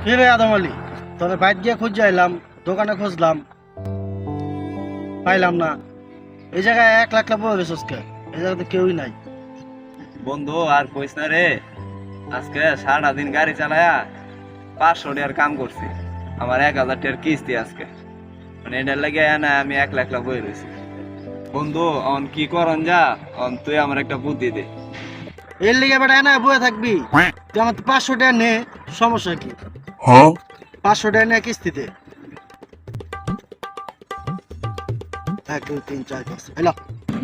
রে আদম আলী, তোরে বাইর দিয়ে খুঁজে আইলাম, দোকানে খুঁজলাম, পাইলাম না। এই জায়গায় 1 লাখ বয়ে গেছিস কে? এই জায়গাতে কেউই নাই। বন্ধু আর কইস না রে, আজকে সারাটা দিন গাড়ি চালায়া 500 টাকার কাম করছি। আমার 1000 টাকার কিস্তি আজকে, মানে এটার লাগে না আমি 1 লাখ বই রয়েছি। বন্ধু অন কি করন যা, অন তুই আমার একটা বুদ্ধি দে। এর লিগে বেটা এনে বয়ে থাকবি? তুই আমার 500 টাকা নে, সমস্যা কি? 500 টাকা নে কিস্তিতে। 1 2 3 4 5 হ্যালো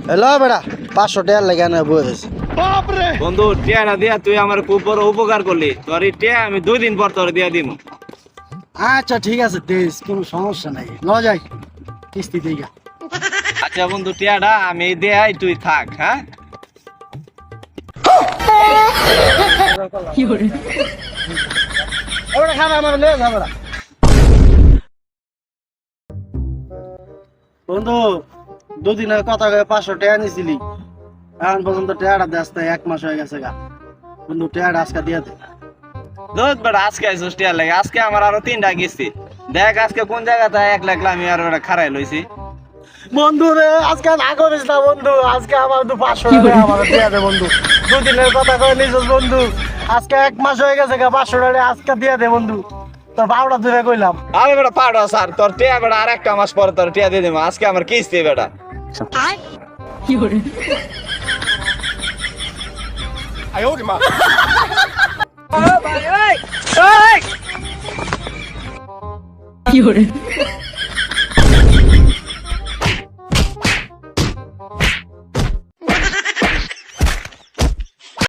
হ্যালো বেটা, 500 টাকা লাগে এনে বয়ে গেছে। বন্ধু টিয়াটা দিয়া তুই আমার খুব বড় উপকার করলি, তোর এই টিয়া আমি 2 দিন পর তোর দিয়া দিব। আচ্ছা ঠিক আছে, তেজ, কোনো সমস্যা নাই, ল যাই কিস্তি দিই। আচ্ছা বন্ধু টিয়াটা আমি দেয়াই, তুই থাক। হ্যাঁ ওটা খাবে আমার লে যাবে না। বন্ধু, দুদিন আগে কথা কয়ে 500 টাকা নিছিলি, এখন পর্যন্ত টাকাটা দেয় 1 মাস হয়ে গেছে গা। বন্ধু টাকাটা আজকে দিয়ে দে। দোস্ত বেটা আজকে আইসোস টিয়ার লাগে, আজকে আমার আরো 3টা কিস্তি। দেখ আজকে কোন জায়গাতে 1 লাখ আমি আর ওটা খারাই লইছি। বন্ধু রে, আজকে না করিস না বন্ধু, আজকে আমার 500 টাকা আমার দিয়ে দে বন্ধু। দুদিনের কথা কয়ে নিছিস বন্ধু, আজকে 1 মাস হয়ে গেছে গা, 500 টাকা আজকে দিয়ে দে বন্ধু। তোর বারোটা ধরে কইলাম। আমি বেটা পাড়া স্যার, তোর টিয়া বেটা আর 1 মাস পরে তোর টিয়া দিয়ে দিব। আজকে আমার কিস্তি বেটা। কি